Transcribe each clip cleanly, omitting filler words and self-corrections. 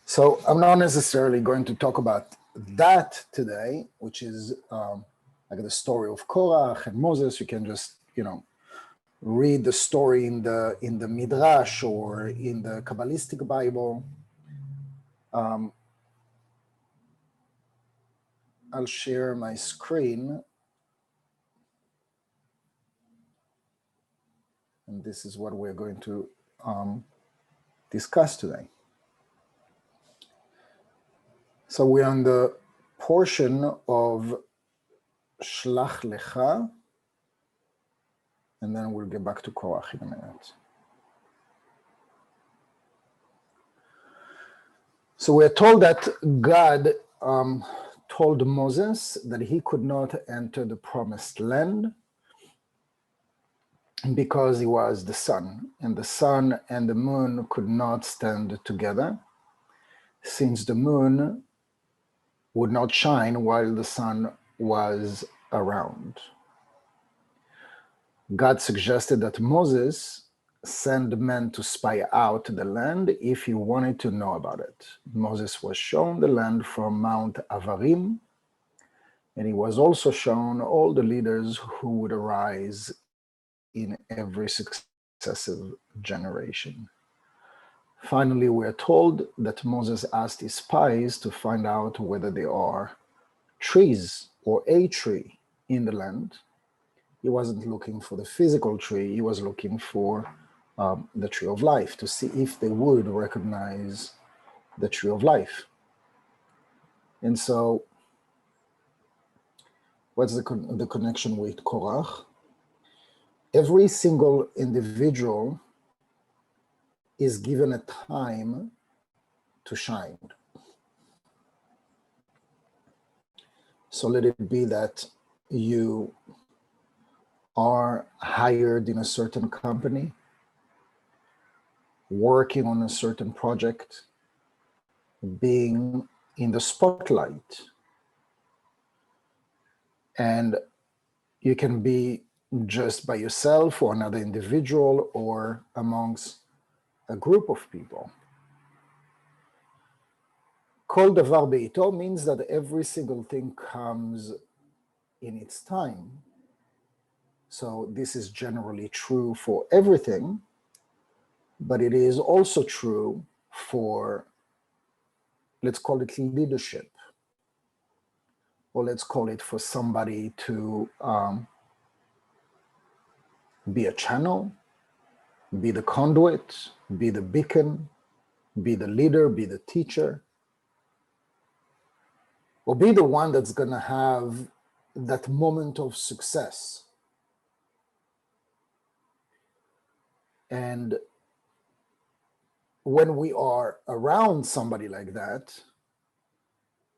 So I'm not necessarily going to talk about that today, which is like the story of Korach and Moses. You can just, read the story in the Midrash or in the Kabbalistic Bible. I'll share my screen. And this is what we're going to discuss today. So we're on the portion of Shlach Lecha, and then we'll get back to Korach in a minute. So we're told that God told Moses that he could not enter the promised land because he was the sun, and the sun and the moon could not stand together, since the moon would not shine while the sun was around. God suggested that Moses send men to spy out the land if he wanted to know about it. Moses was shown the land from Mount Avarim, and he was also shown all the leaders who would arise in every successive generation. Finally, we are told that Moses asked his spies to find out whether there are trees or a tree in the land. He wasn't looking for the physical tree, he was looking for the tree of life, to see if they would recognize the tree of life. And so, what's the connection with Korach? Every single individual is given a time to shine. So let it be that you are hired in a certain company, working on a certain project, being in the spotlight. And you can be just by yourself or another individual or amongst a group of people. Kol davar beito means that every single thing comes in its time. So this is generally true for everything, but it is also true for, let's call it leadership, or let's call it for somebody to be a channel, be the conduit, be the beacon, be the leader, be the teacher, or be the one that's going to have that moment of success. And when we are around somebody like that,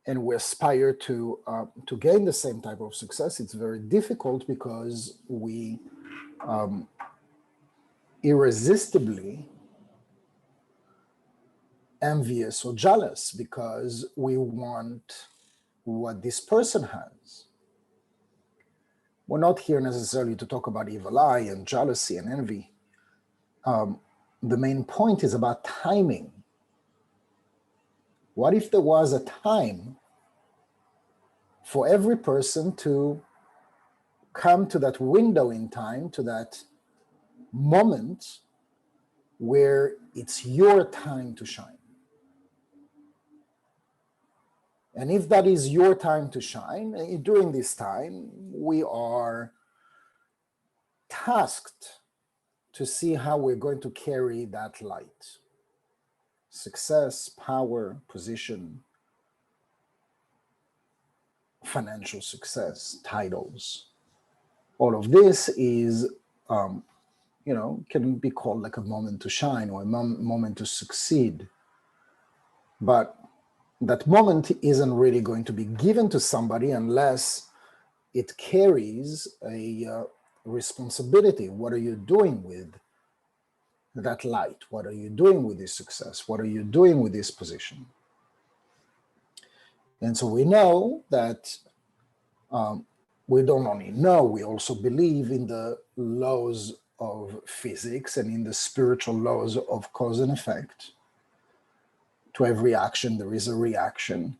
and we aspire to gain the same type of success, it's very difficult because we irresistibly envious or jealous because we want what this person has. We're not here necessarily to talk about evil eye and jealousy and envy. The main point is about timing. What if there was a time for every person to come to that window in time, to that moment where it's your time to shine? And if that is your time to shine, during this time, we are tasked to see how we're going to carry that light. Success, power, position, financial success, titles. All of this is, can be called like a moment to shine or a moment to succeed. But that moment isn't really going to be given to somebody unless it carries a responsibility. What are you doing with that light? What are you doing with this success? What are you doing with this position? And so we know that we don't only know, we also believe in the laws of physics and in the spiritual laws of cause and effect, To every action, there is a reaction.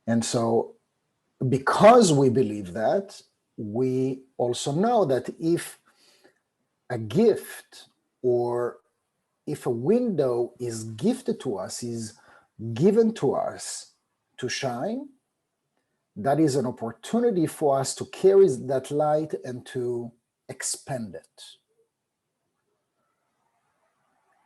And so, because we believe that, we also know that if a gift or if a window is gifted to us, is given to us to shine, that is an opportunity for us to carry that light and to expand it.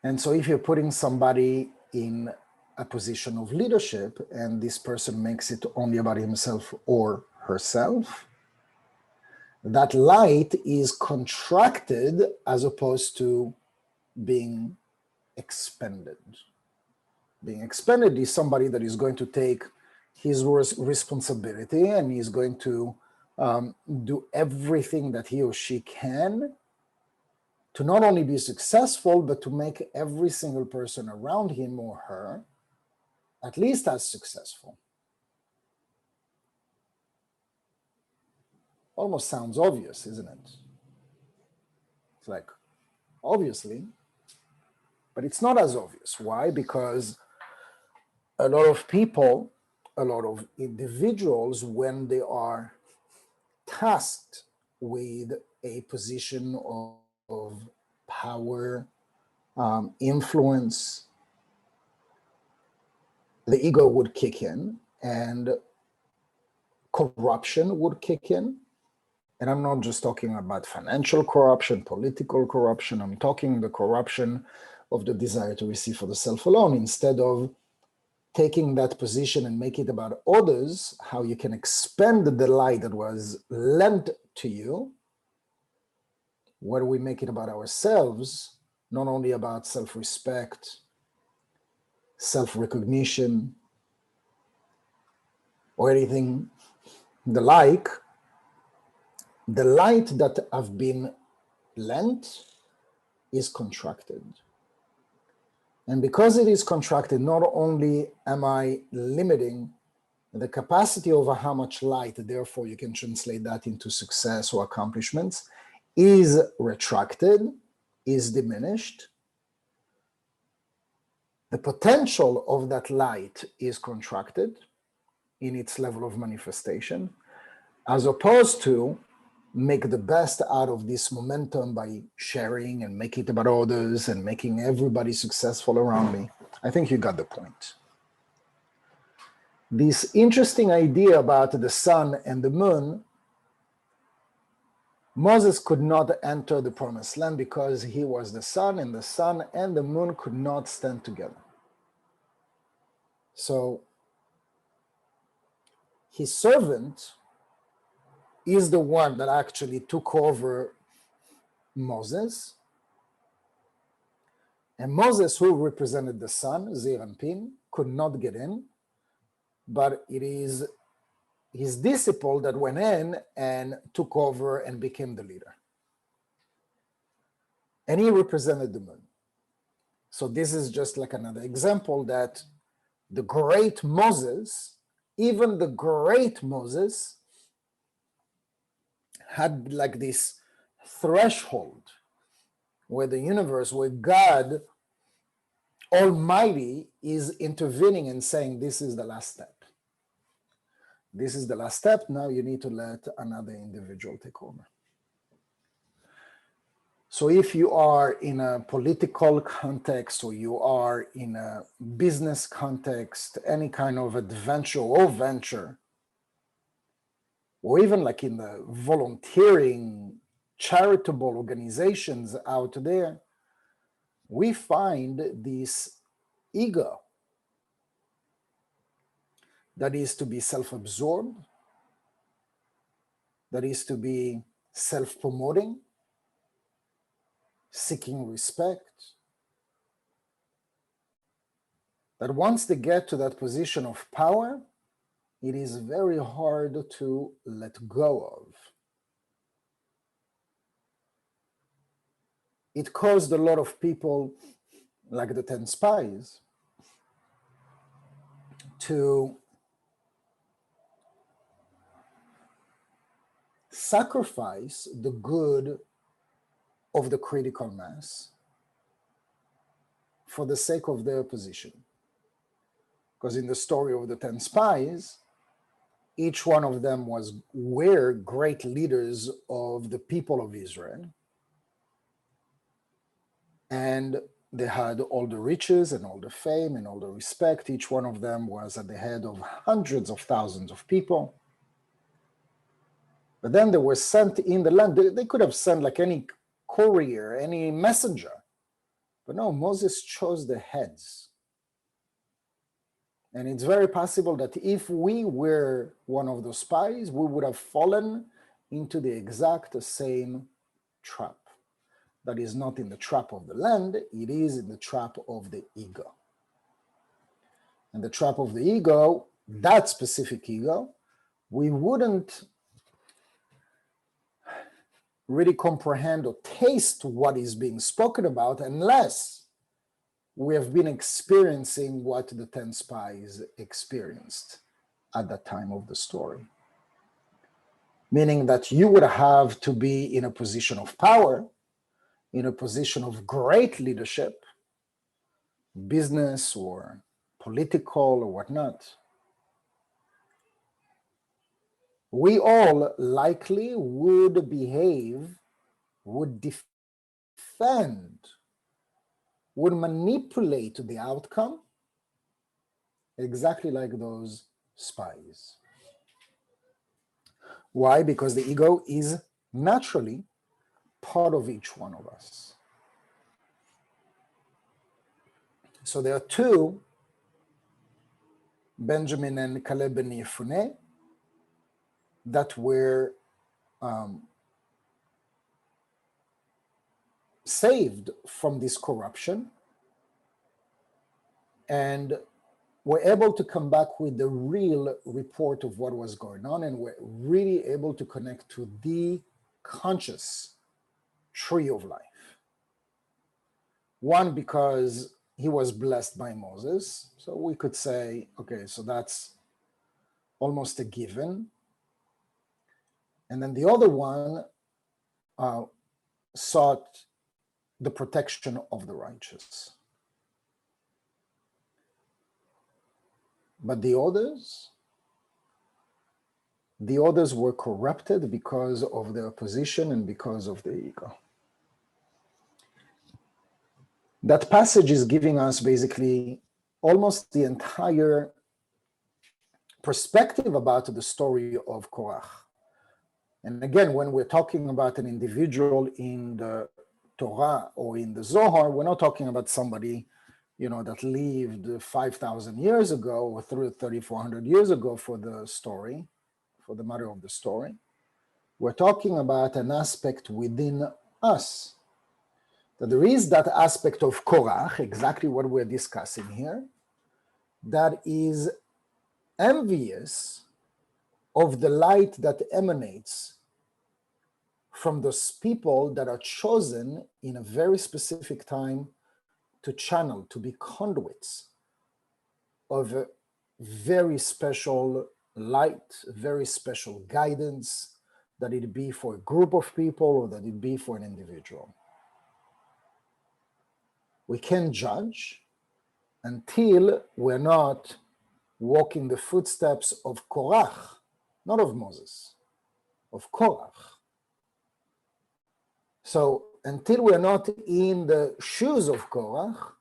And so if you're putting somebody in a position of leadership and this person makes it only about himself or herself, that light is contracted as opposed to being expanded. Being expanded is somebody that is going to take his responsibility and he's going to do everything that he or she can to not only be successful, but to make every single person around him or her at least as successful. Almost sounds obvious, isn't it? It's like, obviously, but it's not as obvious. Why? Because a lot of people, a lot of individuals, when they are tasked with a position of power, influence, the ego would kick in and corruption would kick in. And I'm not just talking about financial corruption, political corruption. I'm talking the corruption of the desire to receive for the self alone. Instead of taking that position and make it about others, how you can expand the light that was lent to you, where we make it about ourselves, not only about self-respect, self-recognition, or anything the like, the light that have been lent is contracted. And because it is contracted, not only am I limiting the capacity over how much light, therefore you can translate that into success or accomplishments, is retracted, is diminished. The potential of that light is contracted in its level of manifestation, as opposed to make the best out of this momentum by sharing and make it about others and making everybody successful around me. I think you got the point. This interesting idea about the sun and the moon, Moses could not enter the promised land because he was the sun and the moon could not stand together. So his servant is the one that actually took over Moses. And Moses, who represented the sun, Zeir and Pin, could not get in, but it is his disciple that went in and took over and became the leader. And he represented the moon. So this is just like another example that the great Moses, even the great Moses, had like this threshold where the universe, where God Almighty is intervening and saying, this is the last step. This is the last step. Now you need to let another individual take over. So if you are in a political context or you are in a business context, any kind of adventure or venture, or even like in the volunteering, charitable organizations out there, we find this ego that is to be self-absorbed, that is to be self-promoting, seeking respect, that once they get to that position of power, it is very hard to let go of. It caused a lot of people, like the 10 spies, to sacrifice the good of the critical mass for the sake of their position. Because in the story of the 10 spies, each one of them were great leaders of the people of Israel. And they had all the riches and all the fame and all the respect. Each one of them was at the head of hundreds of thousands of people. But then they were sent in the land. They could have sent like any courier, any messenger. But no, Moses chose the heads. And it's very possible that if we were one of those spies, we would have fallen into the exact same trap. That is not in the trap of the land, it is in the trap of the ego. And the trap of the ego, that specific ego, we wouldn't really comprehend or taste what is being spoken about unless we have been experiencing what the 10 spies experienced at that time of the story. Meaning that you would have to be in a position of power, in a position of great leadership, business or political or whatnot. We all likely would behave, would defend, would manipulate the outcome exactly like those spies. Why? Because the ego is naturally part of each one of us. So there are two, Benjamin and Caleb ben Yefuneh, that were saved from this corruption and were able to come back with the real report of what was going on, and were really able to connect to the conscious tree of life. One, because he was blessed by Moses. So we could say, okay, so that's almost a given. And then the other one sought the protection of the righteous. But the others were corrupted because of their position and because of the ego. That passage is giving us basically almost the entire perspective about the story of Korach. And again, when we're talking about an individual in the Torah or in the Zohar, we're not talking about somebody, that lived 5,000 years ago or 3,400 years ago for the story, for the matter of the story. We're talking about an aspect within us. That there is that aspect of Korach, exactly what we're discussing here, that is envious of the light that emanates from those people that are chosen in a very specific time to channel, to be conduits of a very special light, very special guidance, that it be for a group of people or that it be for an individual. We can't judge until we're not walking the footsteps of Korach, not of Moses, of Korach. So until we're not in the shoes of Korach,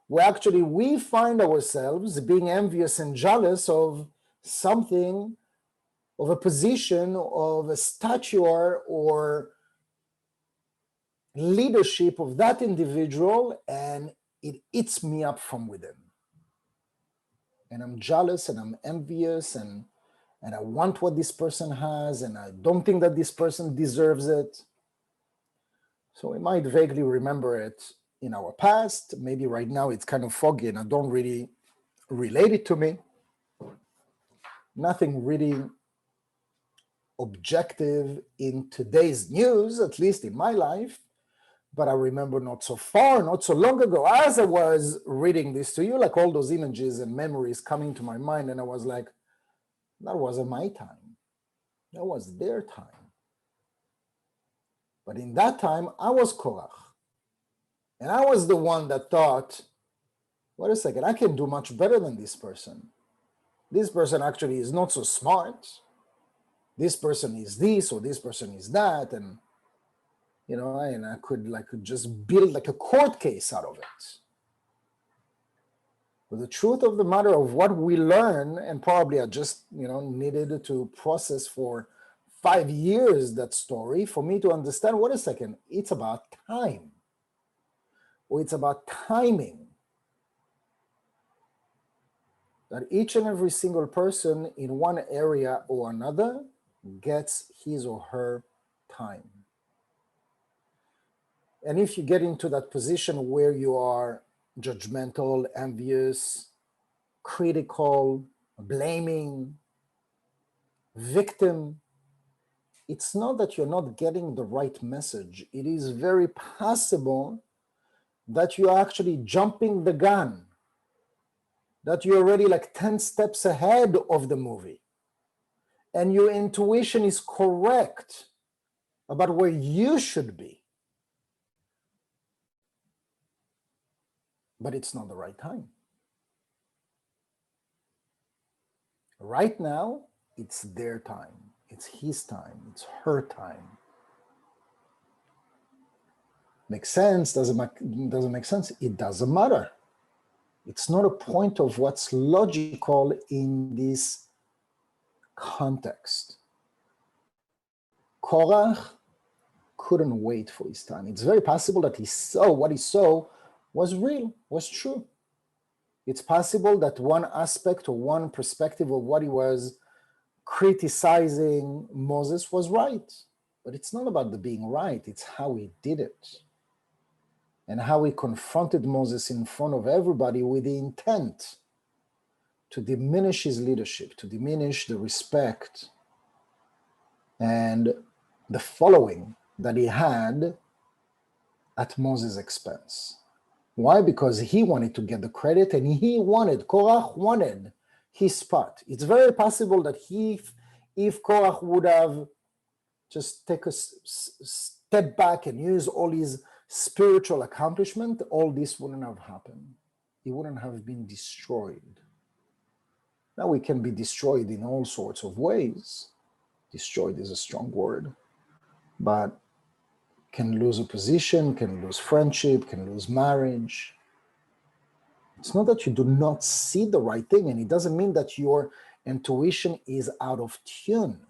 we find ourselves being envious and jealous of something, of a position, of a stature or leadership of that individual, and it eats me up from within. And I'm jealous and I'm envious and I want what this person has, and I don't think that this person deserves it. So we might vaguely remember it in our past. Maybe right now it's kind of foggy and I don't really relate it to me. Nothing really objective in today's news, at least in my life. But I remember not so long ago, as I was reading this to you, like all those images and memories coming to my mind, and I was like, that wasn't my time. That was their time. But in that time, I was Korach. And I was the one that thought wait a second, I can do much better than this person. This person actually is not so smart. This person is this, or this person is that. And, and I could just build like a court case out of it. But the truth of the matter of what we learn, and probably I just, needed to process for 5 years that story for me to understand, wait a second, it's about time. Or it's about timing. That each and every single person in one area or another gets his or her time. And if you get into that position where you are judgmental, envious, critical, blaming, victim, it's not that you're not getting the right message. It is very possible that you're actually jumping the gun, that you're already like 10 steps ahead of the movie, and your intuition is correct about where you should be. But it's not the right time. Right now, it's their time. It's his time. It's her time. Makes sense? Doesn't make sense? It doesn't matter. It's not a point of what's logical in this context. Korach couldn't wait for his time. It's very possible that he saw what he saw was real, was true. It's possible that one aspect or one perspective of what he was criticizing Moses was right. But it's not about the being right, it's how he did it. And how he confronted Moses in front of everybody with the intent to diminish his leadership, to diminish the respect and the following that he had at Moses' expense. Why? Because he wanted to get the credit, and Korach wanted his spot. It's very possible that if Korach would have just take a step back and use all his spiritual accomplishment, all this wouldn't have happened. He wouldn't have been destroyed. Now we can be destroyed in all sorts of ways. Destroyed is a strong word, but can lose a position, can lose friendship, can lose marriage. It's not that you do not see the right thing, and it doesn't mean that your intuition is out of tune.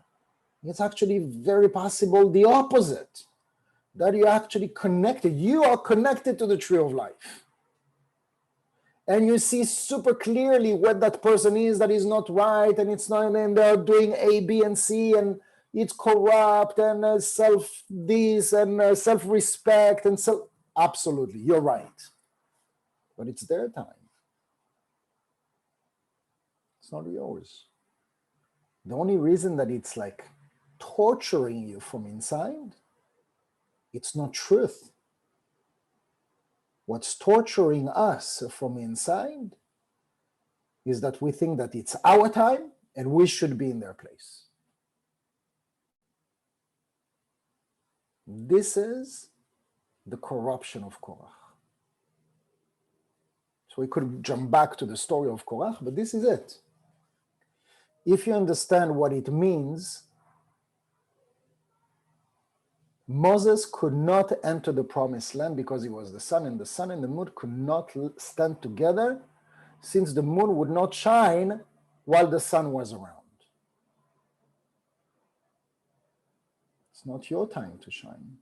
It's actually very possible the opposite, that you're actually connected. You are connected to the tree of life. And you see super clearly what that person is that is not right, and it's not, and they're doing A, B, and C, and it's corrupt, and self-this, and self-respect, and absolutely, you're right. But it's their time. It's not yours. The only reason that it's like torturing you from inside, it's not truth. What's torturing us from inside is that we think that it's our time and we should be in their place. This is the corruption of Korach. So we could jump back to the story of Korach, but this is it. If you understand what it means, Moses could not enter the promised land because he was the sun, and the sun and the moon could not stand together, since the moon would not shine while the sun was around. It's not your time to shine.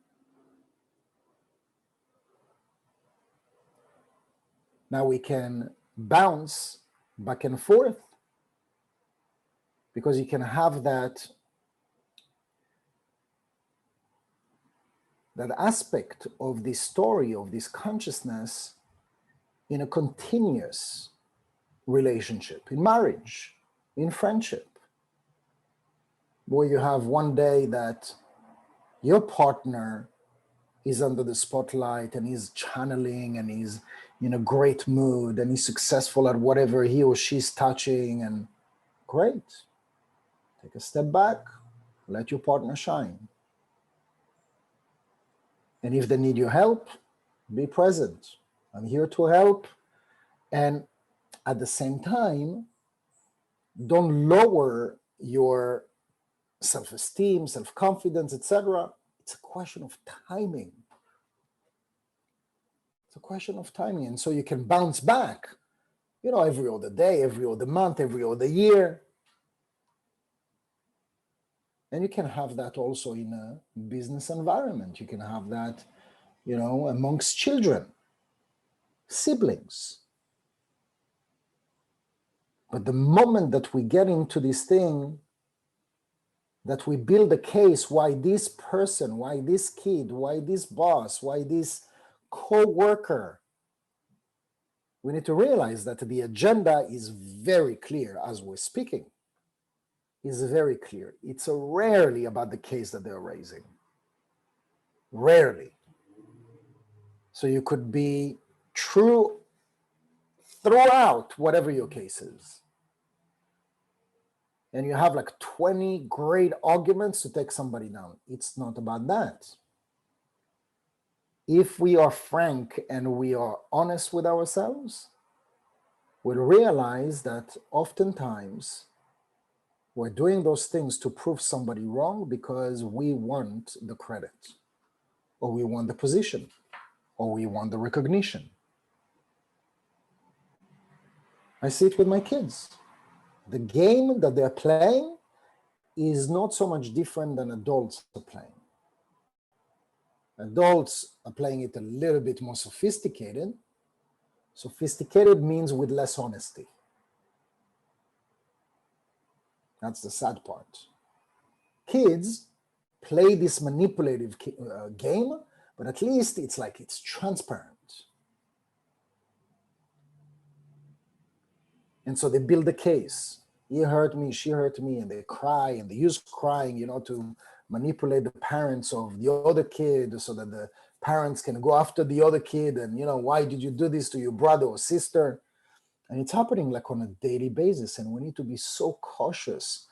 Now we can bounce back and forth, because you can have that aspect of this story, of this consciousness, in a continuous relationship, in marriage, in friendship, where you have one day that your partner is under the spotlight and he's channeling and he's in a great mood and he's successful at whatever he or she's touching, and great. Take a step back, let your partner shine. And if they need your help, be present. I'm here to help. And at the same time, don't lower your self-esteem, self-confidence, etc. It's a question of timing. It's a question of timing. And so you can bounce back, every other day, every other month, every other year. And you can have that also in a business environment. You can have that, amongst children, siblings. But the moment that we get into this thing, that we build a case why this person, why this kid, why this boss, why this co-worker, we need to realize that the agenda is very clear as we're speaking. Is very clear. It's rarely about the case that they're raising. Rarely. So you could be true throughout whatever your case is. And you have like 20 great arguments to take somebody down. It's not about that. If we are frank and we are honest with ourselves, we'll realize that oftentimes we're doing those things to prove somebody wrong because we want the credit, or we want the position, or we want the recognition. I see it with my kids. The game that they're playing is not so much different than adults are playing. Adults are playing it a little bit more sophisticated. Sophisticated means with less honesty. That's the sad part. Kids play this manipulative game, but at least it's transparent. And so they build a case. He hurt me, she hurt me, and they cry, and they use crying, to manipulate the parents of the other kid so that the parents can go after the other kid and, why did you do this to your brother or sister? And it's happening like on a daily basis. And we need to be so cautious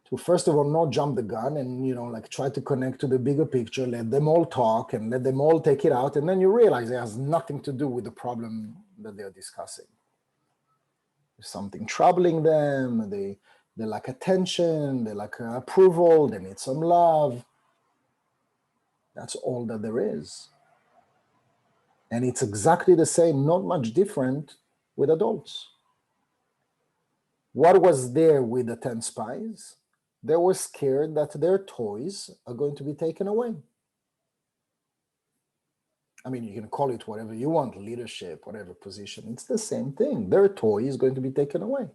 to, first of all, not jump the gun and, try to connect to the bigger picture, let them all talk and let them all take it out. And then you realize it has nothing to do with the problem that they're discussing. There's something troubling them. They lack attention. They lack approval. They need some love. That's all that there is. And it's exactly the same, not much different with adults. What was there with the 10 spies? They were scared that their toys are going to be taken away. I mean, you can call it whatever you want, leadership, whatever position. It's the same thing. Their toy is going to be taken away.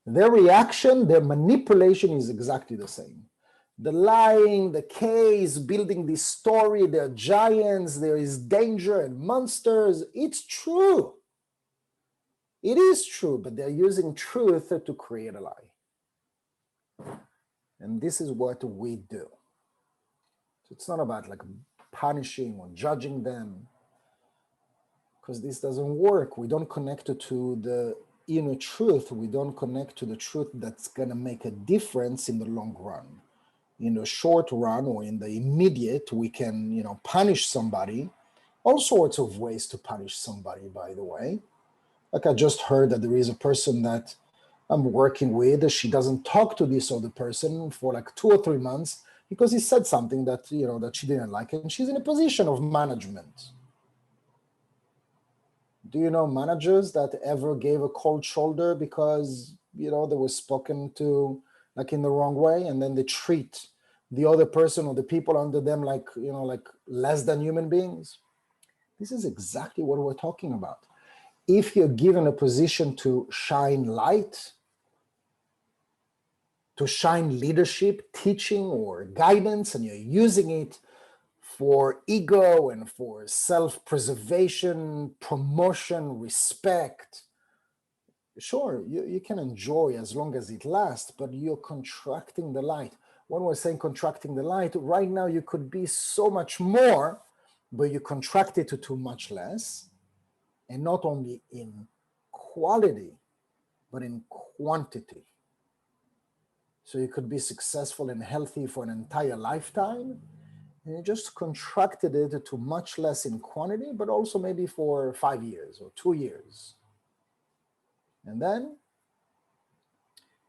Their reaction, their manipulation is exactly the same. The lying, the case, building this story, they're giants, there is danger and monsters. It's true. It is true, but they're using truth to create a lie. And this is what we do. So it's not about punishing or judging them, because this doesn't work. We don't connect to the inner truth. We don't connect to the truth that's going to make a difference in the long run. In the short run or in the immediate, we can, punish somebody. All sorts of ways to punish somebody, by the way. Like I just heard that there is a person that I'm working with. She doesn't talk to this other person for 2 or 3 months because he said something that, that she didn't like, and she's in a position of management. Do you know managers that ever gave a cold shoulder because, they were spoken to in the wrong way, and then they treat the other person or the people under them like less than human beings? This is exactly what we're talking about. If you're given a position to shine light, to shine leadership, teaching, or guidance, and you're using it for ego and for self-preservation, promotion, respect, sure, you can enjoy as long as it lasts, but you're contracting the light. When we're saying contracting the light, right now you could be so much more, but you contract it to much less, and not only in quality, but in quantity. So you could be successful and healthy for an entire lifetime, And he just contracted it to much less in quantity, but also maybe for 5 years or 2 years. And then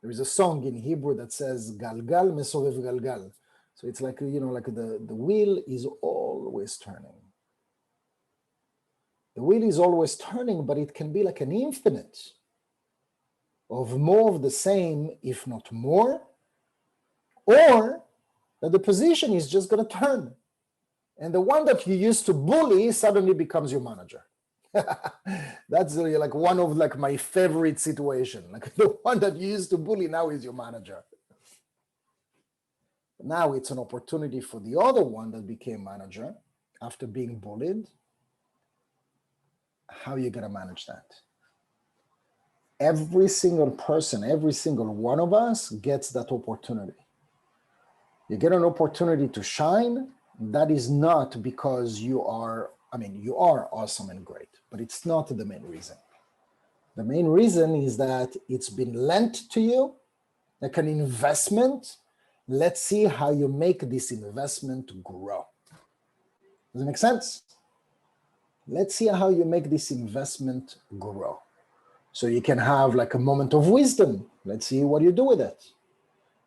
there is a song in Hebrew that says, Galgal mesorev galgal. So it's like, like the wheel is always turning. The wheel is always turning, but it can be like an infinite of more of the same, if not more, or that the position is just going to turn. And the one that you used to bully suddenly becomes your manager. That's like one of like my favorite situation. Like the one that you used to bully now is your manager. Now it's an opportunity for the other one that became manager after being bullied. How are you going to manage that? Every single person, every single one of us gets that opportunity. You get an opportunity to shine. That is not because you are awesome and great, but it's not the main reason. The main reason is that it's been lent to you like an investment. Let's see how you make this investment grow. Does it make sense? Let's see how you make this investment grow. So you can have like a moment of wisdom. Let's see what you do with it.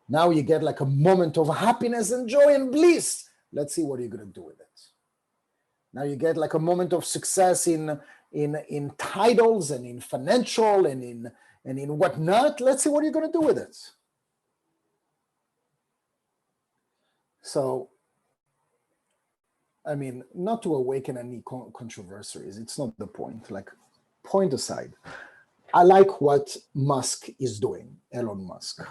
Now you get like a moment of happiness and joy and bliss. Let's see what you're going to do with it. Now you get like a moment of success in titles and in financial and in whatnot. Let's see what you're going to do with it. So, I mean, not to awaken any controversies. It's not the point. Like, point aside. I like what Musk is doing, Elon Musk.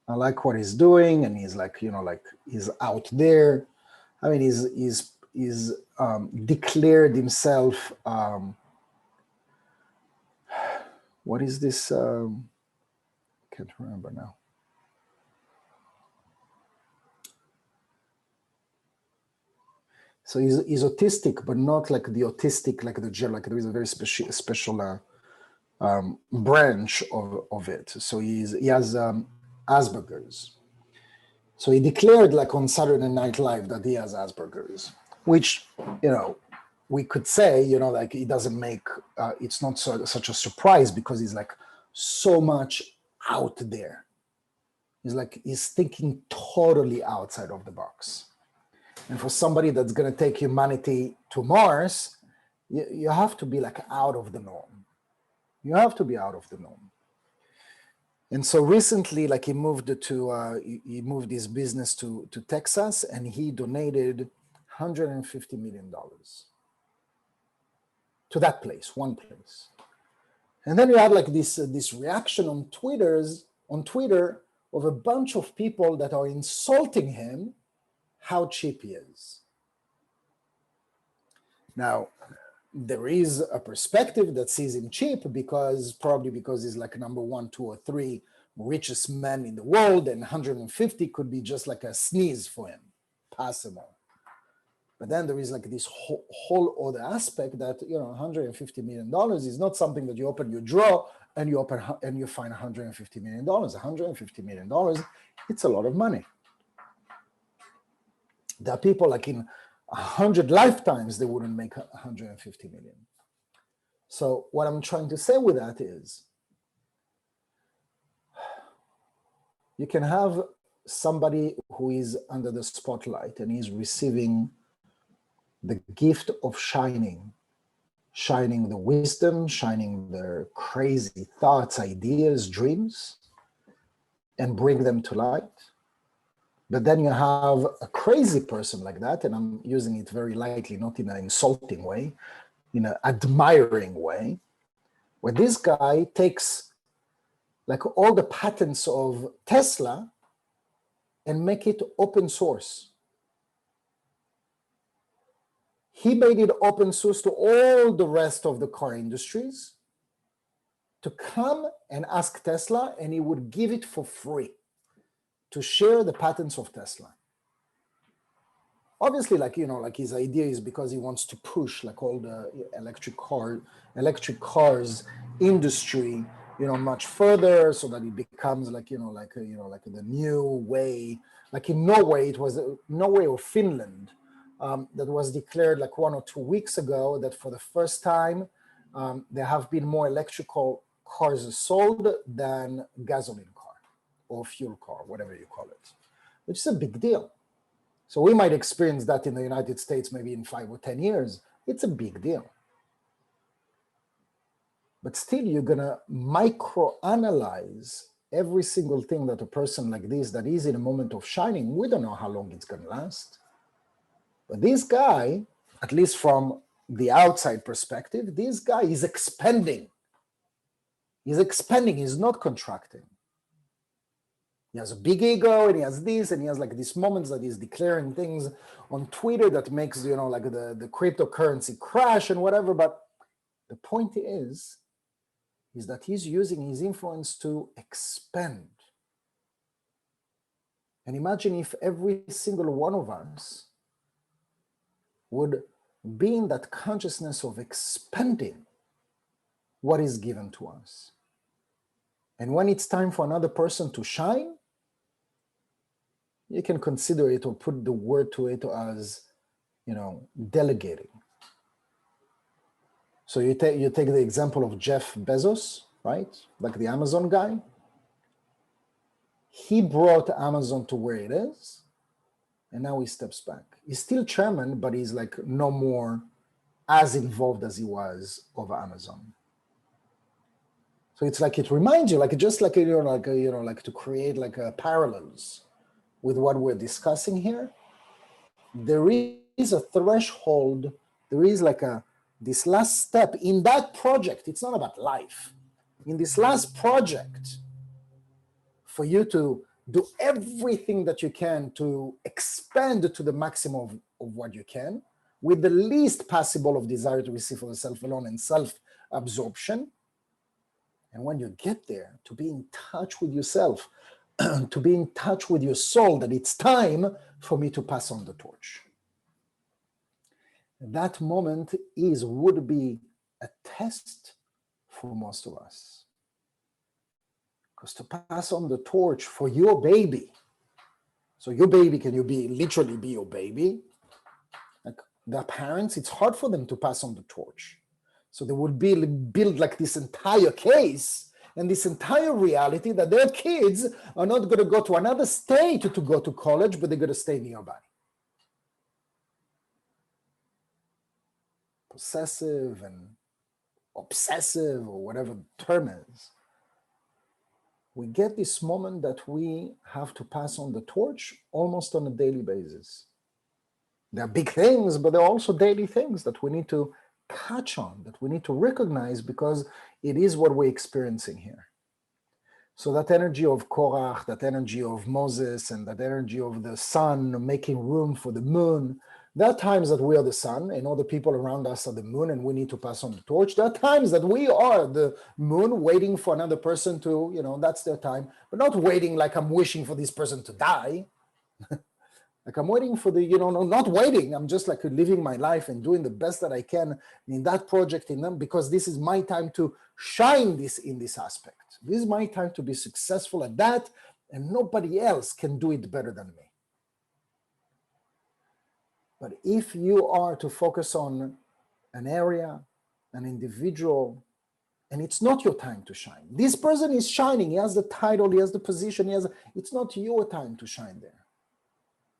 I like what he's doing, and he's like, he's out there. I mean, he's declared himself. What is this? Can't remember now. So he's autistic, but not like the autistic, like the gel. Like there is a very special branch of it. So he has Asperger's. So he declared like on Saturday Night Live that he has Asperger's, which, we could say, like it doesn't make, it's not such a surprise because he's like so much out there. He's thinking totally outside of the box. And for somebody that's going to take humanity to Mars, you have to be like out of the norm. You have to be out of the norm. And so recently, like he moved his business to Texas, and he donated $150 million to that place, one place. And then you have like this reaction on Twitter of a bunch of people that are insulting him, how cheap he is. Now, there is a perspective that sees him cheap probably because he's like number 1, 2, or 3 richest man in the world, and 150 could be just like a sneeze for him, passable. But then there is like this whole other aspect that, $150 million is not something that you open your drawer and you find $150 million. $150 million, it's a lot of money. There are people like in 100 lifetimes, they wouldn't make 150 million. So what I'm trying to say with that is, you can have somebody who is under the spotlight and is receiving the gift of shining the wisdom, shining their crazy thoughts, ideas, dreams, and bring them to light. But then you have a crazy person like that, and I'm using it very lightly, not in an insulting way, in an admiring way, where this guy takes like all the patents of Tesla and make it open source. He made it open source to all the rest of the car industries to come and ask Tesla, and he would give it for free to share the patents of Tesla. Obviously, like his idea is because he wants to push like all the electric cars industry much further, so that it becomes like like the new way. Like in Norway, it was Norway or Finland that was declared like 1 or 2 weeks ago that for the first time there have been more electrical cars sold than gasoline car or fuel car, whatever you call it, which is a big deal. So we might experience that in the United States maybe in 5 or 10 years. It's a big deal. But still, you're going to microanalyze every single thing that a person like this, that is in a moment of shining, we don't know how long it's going to last. But this guy, at least from the outside perspective, this guy is expanding. He's expanding, he's not contracting. He has a big ego, and he has this, and he has like these moments that he's declaring things on Twitter that makes, like the cryptocurrency crash and whatever. But the point is that he's using his influence to expand. And imagine if every single one of us would be in that consciousness of expanding what is given to us. And when it's time for another person to shine, you can consider it or put the word to it as, delegating. So you take the example of Jeff Bezos, right? Like the Amazon guy. He brought Amazon to where it is, and now he steps back. He's still chairman, but he's like no more as involved as he was over Amazon. So it's like it reminds you, like just like like to create like parallels with what we're discussing here. There is a threshold. There is like this last step in that project. It's not about life. In this last project, for you to do everything that you can to expand to the maximum of what you can, with the least possible of desire to receive for the self alone and self-absorption. And when you get there, to be in touch with yourself, to be in touch with your soul, that it's time for me to pass on the torch. That moment would be a test for most of us. Because to pass on the torch for your baby, so your baby, can you literally be your baby? Like the parents, it's hard for them to pass on the torch. So they would build like this entire case and this entire reality that their kids are not going to go to another state to go to college, but they're going to stay nearby. Possessive and obsessive, or whatever the term is. We get this moment that we have to pass on the torch almost on a daily basis. There are big things, but there are also daily things that we need to catch on, that we need to recognize, because it is what we're experiencing here. So that energy of Korach, that energy of Moses, and that energy of the sun making room for the moon, there are times that we are the sun and all the people around us are the moon and we need to pass on the torch. There are times that we are the moon waiting for another person to, that's their time, but not waiting like I'm wishing for this person to die. Like I'm waiting for not waiting. I'm just like living my life and doing the best that I can in that project in them, because this is my time to shine in this aspect. This is my time to be successful at that, and nobody else can do it better than me. But if you are to focus on an area, an individual, and it's not your time to shine. This person is shining. He has the title, he has the position, it's not your time to shine there.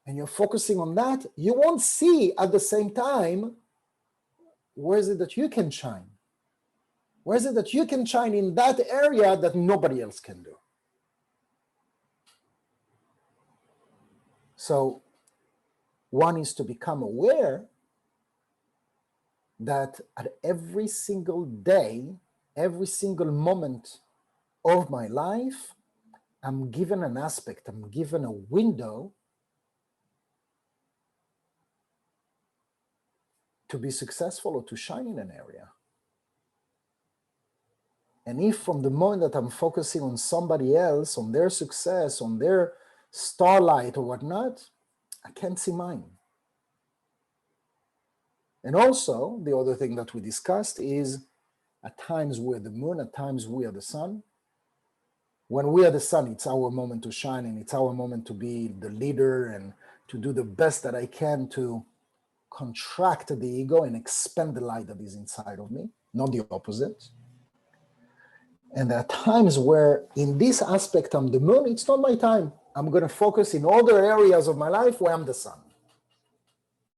And you're focusing on that, you won't see at the same time, where is it that you can shine? Where is it that you can shine in that area that nobody else can do? So one is to become aware that at every single day, every single moment of my life, I'm given an aspect, I'm given a window to be successful or to shine in an area. And if from the moment that I'm focusing on somebody else, on their success, on their starlight or whatnot, I can't see mine. And also, the other thing that we discussed is at times we're the moon, at times we are the sun. When we are the sun, it's our moment to shine, and it's our moment to be the leader and to do the best that I can to contract the ego and expand the light that is inside of me, not the opposite. And there are times where in this aspect I'm the moon, it's not my time. I'm going to focus in other areas of my life where I'm the sun.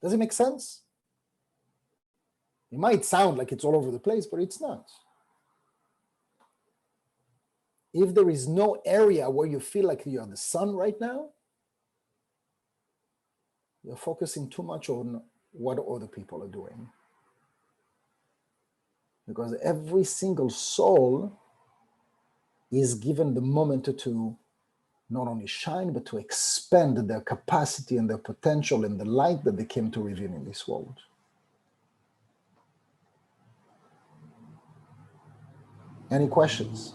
Does it make sense? It might sound like it's all over the place, but it's not. If there is no area where you feel like you're the sun right now, you're focusing too much on what other people are doing. Because every single soul is given the moment to not only shine, but to expand their capacity and their potential and the light that they came to reveal in this world. Any questions?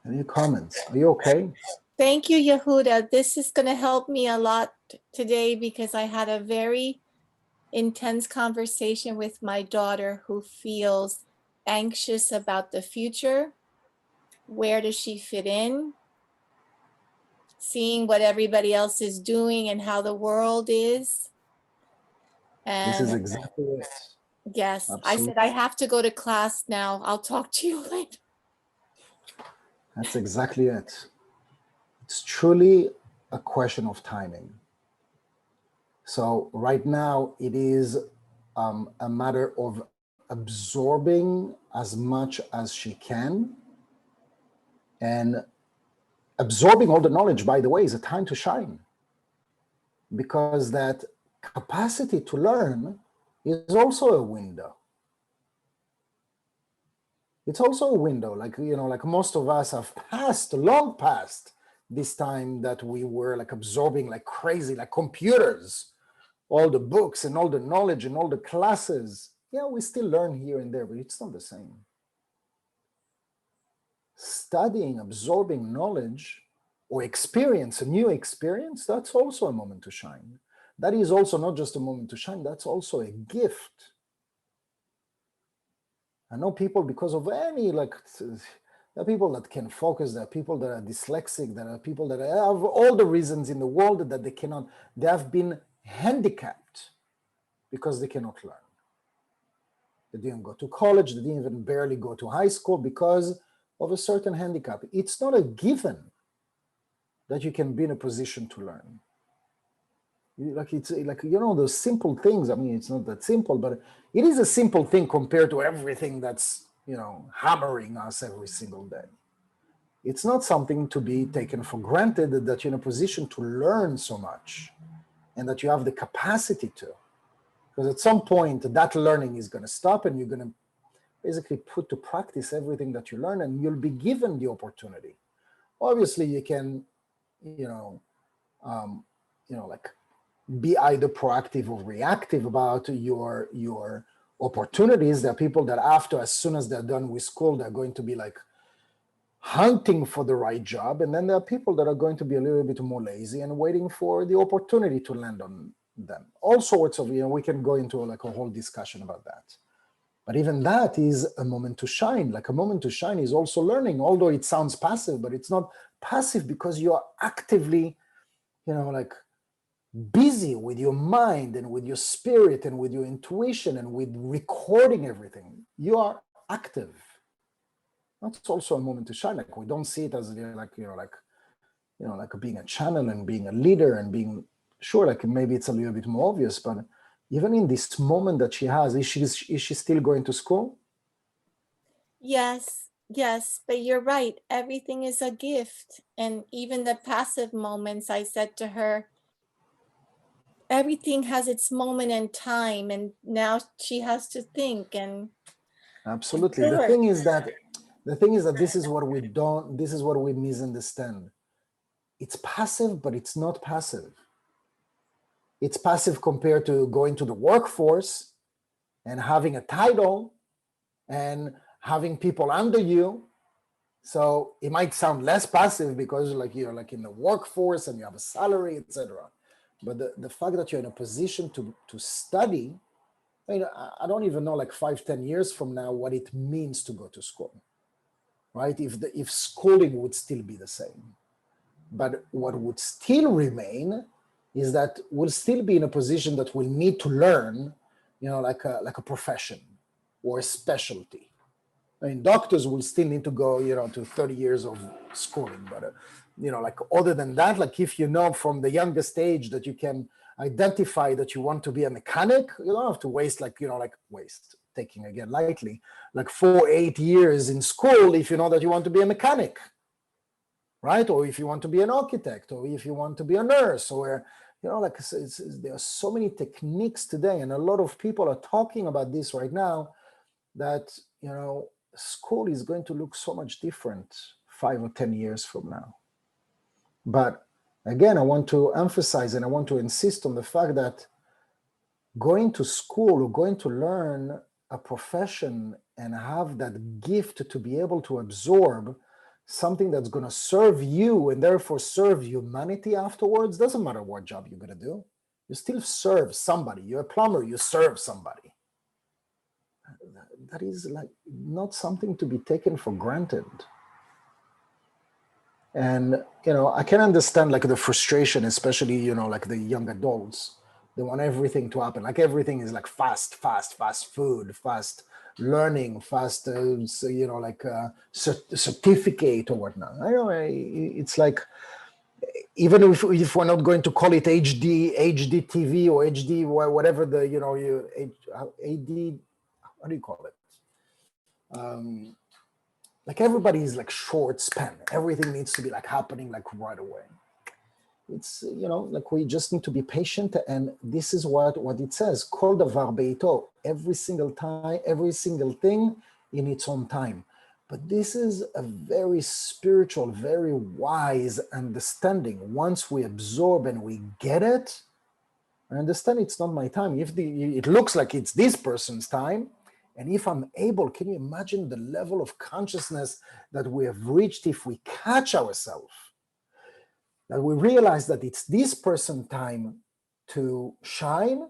Any comments? Are you okay? Thank you, Yehuda. This is going to help me a lot today because I had a very intense conversation with my daughter who feels anxious about the future. Where does she fit in? Seeing what everybody else is doing and how the world is. And This is exactly it. yes, Absolutely. I said, I have to go to class now. I'll talk to you later. That's exactly it. It's truly a question of timing. So right now it is a matter of absorbing as much as she can. And absorbing all the knowledge, by the way, is a time to shine. Because that capacity to learn is also a window. It's also a window, like, like most of us have passed, long past this time that we were like absorbing like crazy, like computers, all the books and all the knowledge and all the classes. Yeah, we still learn here and there, but it's not the same. Studying, absorbing knowledge or experience, a new experience, that's also a moment to shine. That is also not just a moment to shine, that's also a gift. I know people, because of any, like, there are people that can focus, there are people that are dyslexic, there are people that have all the reasons in the world that they cannot, they have been handicapped because they cannot learn. They didn't go to college, they didn't even barely go to high school because of a certain handicap. It's not a given that you can be in a position to learn. Like, it's like, those simple things. I mean, it's not that simple, but it is a simple thing compared to everything that's, hammering us every single day. It's not something to be taken for granted that you're in a position to learn so much and that you have the capacity to. Because at some point that learning is going to stop and you're going to basically put to practice everything that you learn, and you'll be given the opportunity. Obviously, you can, like, be either proactive or reactive about your opportunities. There are people that as soon as they're done with school, they're going to be like hunting for the right job. And then there are people that are going to be a little bit more lazy and waiting for the opportunity to land on them. All sorts of, we can go into like a whole discussion about that. But even that is a moment to shine. Like, a moment to shine is also learning, although it sounds passive, but it's not passive because you are actively, like, busy with your mind and with your spirit and with your intuition and with recording everything. You are active. That's also a moment to shine. Like, we don't see it as like being a channel and being a leader and being, sure, like maybe it's a little bit more obvious, but even in this moment that she has, is she still going to school? Yes, but you're right. Everything is a gift. And even the passive moments, I said to her, everything has its moment and time. And now she has to think and Absolutely. The thing is that this is what we misunderstand. It's passive, but it's not passive. It's passive compared to going to the workforce and having a title and having people under you So it might sound less passive because like you're like in the workforce and you have a salary, etc. But the fact that you're in a position to study, I mean, I don't even know like 5-10 years from now what it means to go to school, right? If schooling would still be the same. But what would still remain is that we'll still be in a position that we'll need to learn, like a profession or a specialty. I mean, doctors will still need to go, to 30 years of schooling. But, like other than that, like if you know from the youngest age that you can identify that you want to be a mechanic, you don't have to waste taking again lightly, like 4-8 years in school if you know that you want to be a mechanic, right? Or if you want to be an architect, or if you want to be a nurse, or, there are so many techniques today. And a lot of people are talking about this right now that, school is going to look so much different 5 or 10 years from now. But again, I want to emphasize and I want to insist on the fact that going to school or going to learn a profession and have that gift to be able to absorb something that's going to serve you and therefore serve humanity afterwards, doesn't matter what job you're going to do, you still serve somebody. You're a plumber, you serve somebody. That is like not something to be taken for granted. And, I can understand like the frustration, especially, like the young adults. They want everything to happen. Like everything is like fast food, fast learning, fast, certificate or whatnot. I know it's like, even if we're not going to call it HD TV or HD, whatever the, AD, what do you call it? Like everybody is like short span. Everything needs to be like happening like right away. It's, like we just need to be patient. And this is what it says, kol davar beito, every single time, every single thing in its own time. But this is a very spiritual, very wise understanding. Once we absorb and we get it, I understand it's not my time. If it looks like it's this person's time, and if I'm able, can you imagine the level of consciousness that we have reached if we catch ourselves? That we realize that it's this person's time to shine.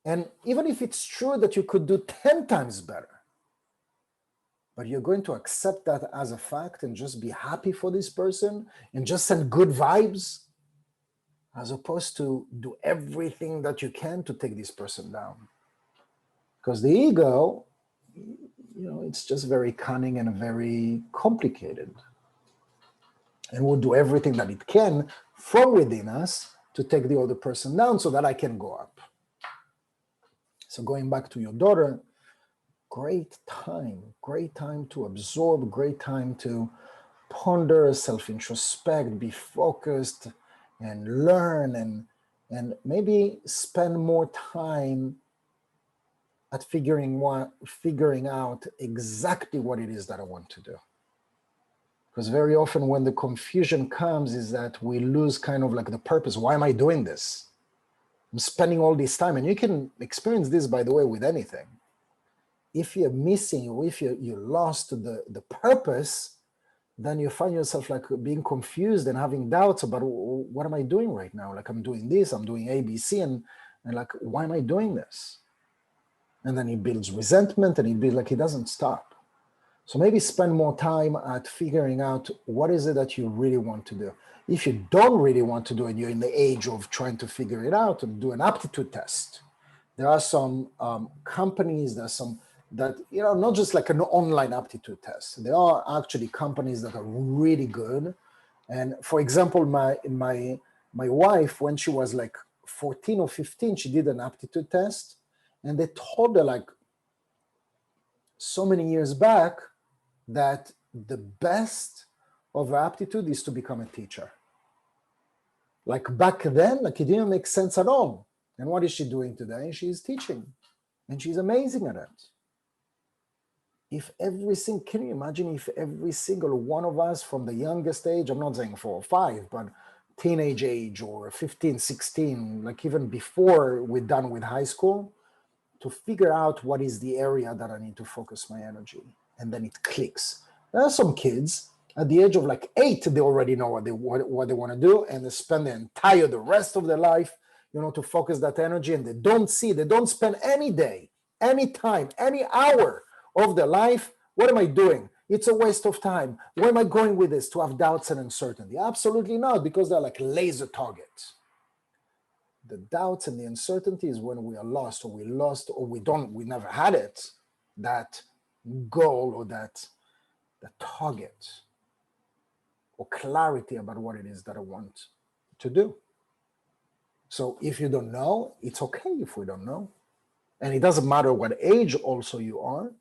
And even if it's true that you could do 10 times better, but you're going to accept that as a fact and just be happy for this person and just send good vibes, as opposed to do everything that you can to take this person down. Because the ego, it's just very cunning and very complicated. And will do everything that it can from within us to take the other person down so that I can go up. So going back to your daughter, great time to absorb, great time to ponder, self-introspect, be focused and learn and maybe spend more time at figuring out exactly what it is that I want to do. Because very often when the confusion comes is that we lose kind of like the purpose. Why am I doing this? I'm spending all this time. And you can experience this, by the way, with anything. If you're missing or if you lost the purpose, then you find yourself like being confused and having doubts about what am I doing right now? Like I'm doing this, I'm doing A, B, C, and like, why am I doing this? And then it builds resentment and it doesn't stop. So maybe spend more time at figuring out what is it that you really want to do. If you don't really want to do it, you're in the age of trying to figure it out and do an aptitude test. There are some companies, there's some that, not just like an online aptitude test. There are actually companies that are really good. And for example, my wife, when she was like 14 or 15, she did an aptitude test. And they told her like so many years back that the best of her aptitude is to become a teacher. Like back then, like it didn't make sense at all. And what is she doing today? She's teaching and she's amazing at it. Can you imagine if every single one of us from the youngest age, I'm not saying 4 or 5, but teenage age or 15, 16, like even before we're done with high school, to figure out what is the area that I need to focus my energy. And then it clicks. There are some kids at the age of like 8, they already know what they want to do, and they spend the rest of their life, to focus that energy, and they don't spend any day, any time, any hour of their life. What am I doing? It's a waste of time. Where am I going with this? To have doubts and uncertainty? Absolutely not, because they're like laser targets. The doubts and the uncertainty is when we are lost, or we never had it, that goal or that target or clarity about what it is that I want to do. So if you don't know, it's okay if we don't know. And it doesn't matter what age also you are.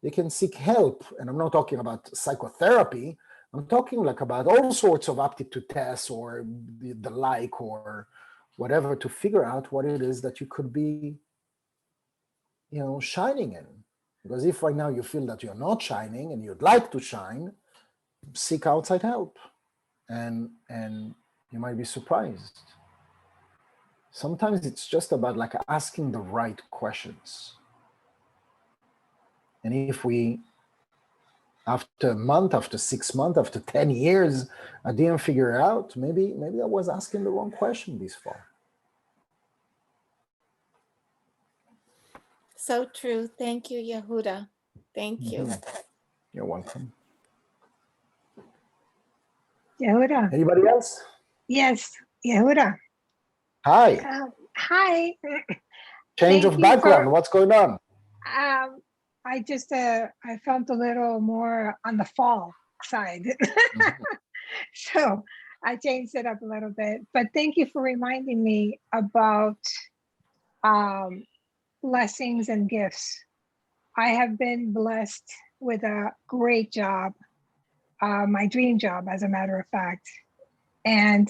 You can seek help. And I'm not talking about psychotherapy. I'm talking like about all sorts of aptitude tests or the like or whatever, to figure out what it is that you could be, shining in. Because if right now you feel that you're not shining and you'd like to shine, seek outside help. And you might be surprised. Sometimes it's just about like asking the right questions. And if we, after a month, after 6 months, after 10 years, I didn't figure it out, maybe I was asking the wrong question this far. So true. Thank you, Yehuda. Thank you. You're welcome. Yehuda. Anybody else? Yes, Yehuda. Hi. Hi. Change of background. What's going on? I just I felt a little more on the fall side. So I changed it up a little bit. But thank you for reminding me about blessings and gifts. I have been blessed with a great job, my dream job, as a matter of fact. And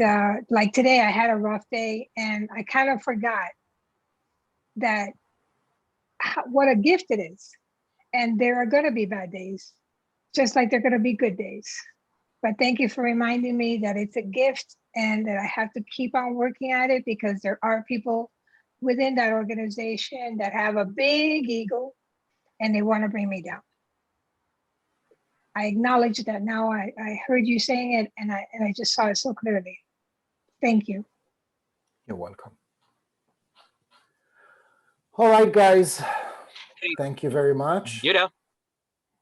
like today, I had a rough day, and I kind of forgot that what a gift it is. And there are going to be bad days, just like there are going to be good days. But thank you for reminding me that it's a gift and that I have to keep on working at it, because there are people within that organization that have a big ego and they want to bring me down. I acknowledge that now. I heard you saying it, and I just saw it so clearly. Thank you. You're welcome. All right, guys. Hey, thank you very much. Yehuda.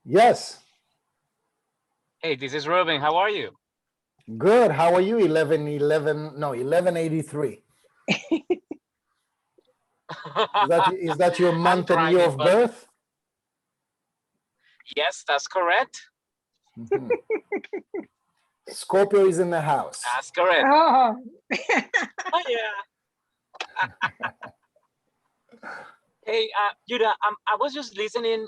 Yes. Hey, this is Ruben. How are you? Good. How are you? 1183. Is that your month and year of birth? Yes, that's correct. Mm-hmm. Scorpio is in the house. That's correct. Oh, Oh yeah. Hey, Yehuda, I was just listening.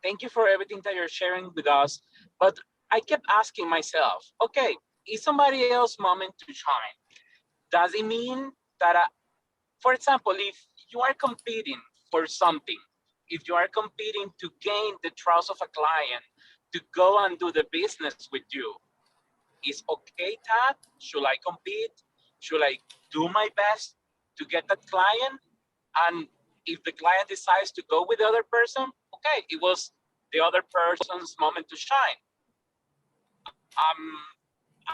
Thank you for everything that you're sharing with us. But I kept asking myself, okay, is somebody else's moment to shine? Does it mean that, for example, if you are competing for something, if you are competing to gain the trust of a client, to go and do the business with you, is okay that? Should I compete? Should I do my best to get that client? And if the client decides to go with the other person, okay, it was the other person's moment to shine.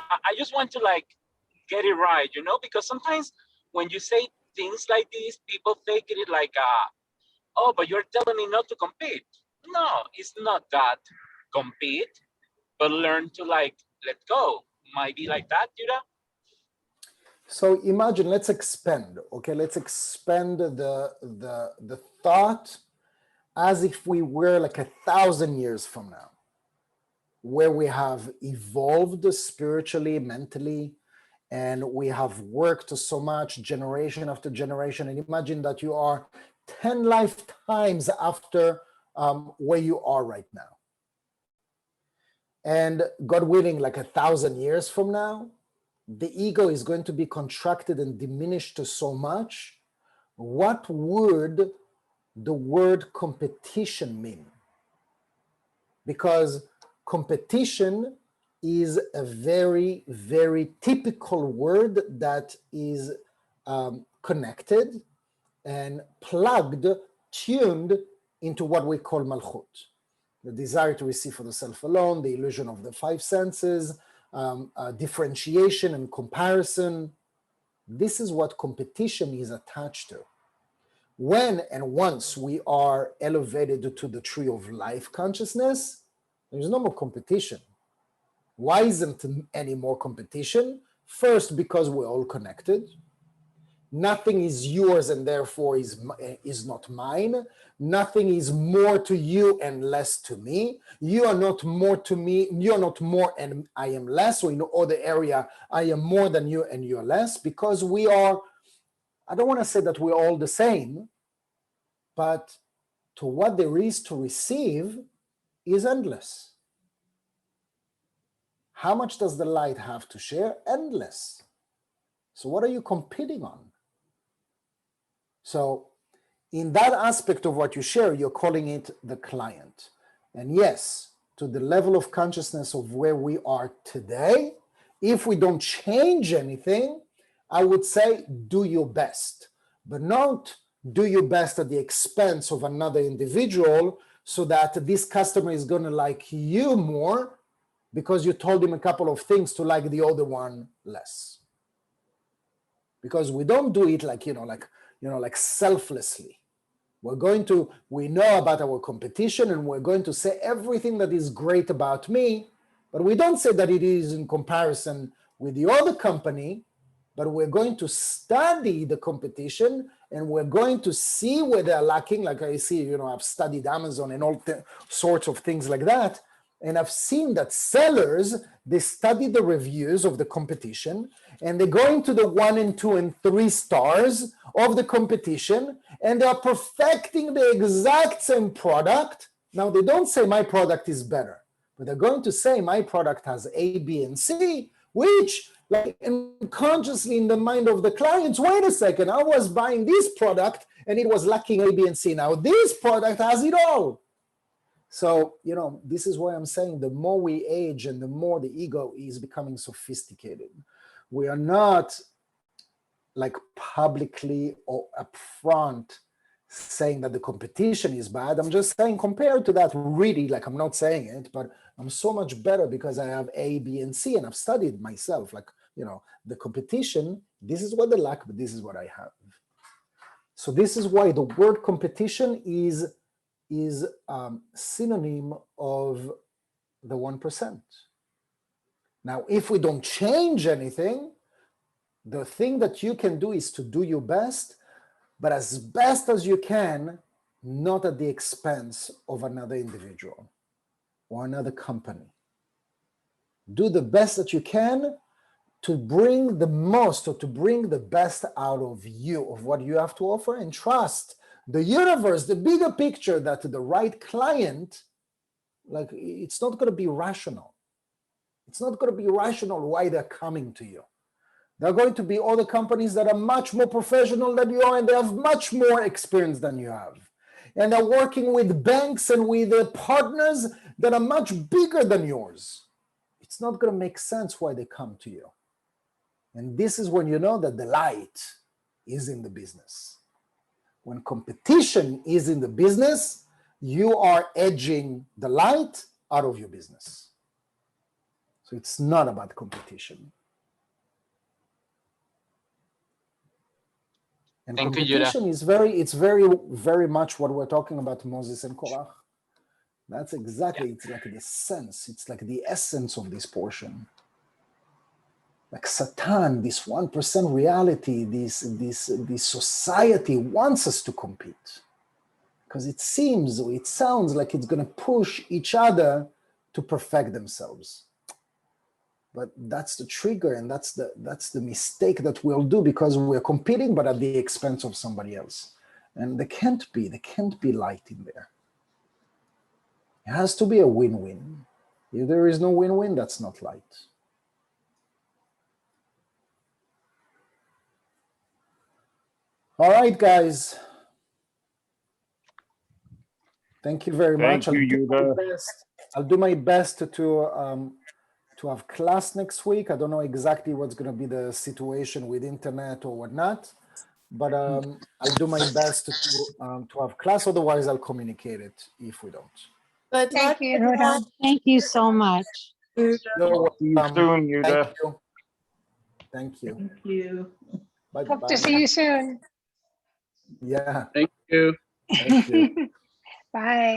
I just want to like get it right, because sometimes when you say things like this, people take it like, oh, but you're telling me not to compete. No, it's not that. Compete, but learn to like let go. Might be like that, Yehuda. So imagine, let's expand, okay? Let's expand the thought as if we were like 1,000 years from now, where we have evolved spiritually, mentally, and we have worked so much generation after generation. And imagine that you are 10 lifetimes after where you are right now. And God willing, like 1,000 years from now, the ego is going to be contracted and diminished so much. What would the word competition mean? Because competition is a very, very typical word that is connected and plugged, tuned into what we call malchut. the desire to receive for the self alone, the illusion of the five senses, differentiation and comparison. This is what competition is attached to. When and once we are elevated to the tree of life consciousness, there's no more competition. Why isn't any more competition? First, because we're all connected. Nothing is yours and therefore is not mine. Nothing is more to you and less to me. You are not more to me. You're not more and I am less. Or in the other area, I am more than you and you're less, because we are, I don't want to say that we're all the same, but to what there is to receive is endless. How much does the light have to share? Endless. So what are you competing on? So in that aspect of what you share, you're calling it the client. And yes, to the level of consciousness of where we are today, if we don't change anything, I would say do your best, but not do your best at the expense of another individual so that this customer is going to like you more because you told him a couple of things to like the other one less. Because we don't do it like selflessly. We know about our competition and we're going to say everything that is great about me, but we don't say that it is in comparison with the other company, but we're going to study the competition and we're going to see where they're lacking. Like I see, I've studied Amazon and all sorts of things like that. And I've seen that sellers, they study the reviews of the competition and they go into the 1 and 2 and 3 stars of the competition and they are perfecting the exact same product. Now, they don't say my product is better, but they're going to say my product has A, B, and C, which unconsciously in the mind of the clients, wait a second, I was buying this product and it was lacking A, B, and C. Now, this product has it all. So, this is why I'm saying the more we age and the more the ego is becoming sophisticated. We are not like publicly or upfront saying that the competition is bad. I'm just saying compared to that, really, like I'm not saying it, but I'm so much better because I have A, B, and C, and I've studied myself. Like, the competition, this is what they lack, but this is what I have. So this is why the word competition is synonym of the 1%. Now, if we don't change anything, the thing that you can do is to do your best, but as best as you can, not at the expense of another individual or another company. Do the best that you can to bring the most or to bring the best out of you, of what you have to offer, and trust the universe, the bigger picture, that the right client, like it's not going to be rational. It's not going to be rational why they're coming to you. There are going to be other companies that are much more professional than you are and they have much more experience than you have. And they're working with banks and with partners that are much bigger than yours. It's not going to make sense why they come to you. And this is when you know that the light is in the business. When competition is in the business, you are edging the light out of your business. So it's not about competition. And Thank competition you, is very much what we're talking about Moses and Korach. That's exactly, It's like the sense, it's like the essence of this portion. Like Satan, this 1% reality, this society wants us to compete because it sounds like it's going to push each other to perfect themselves. But that's the trigger, and that's the mistake that we'll do because we're competing, but at the expense of somebody else. And there can't be light in there. It has to be a win-win. If there is no win-win, that's not light. All right, guys. Thank you very much. Thank you, Yehuda. I'll do my best to have class next week. I don't know exactly what's going to be the situation with internet or whatnot, but I'll do my best to have class. Otherwise, I'll communicate it if we don't. Good Thank luck, you, everyone. Yehuda. Thank you so much. You're See you welcome. soon, Yehuda. Thank you. Thank you. Thank you. Bye Hope bye. to see you soon. Yeah. Thank you. Thank you. Bye.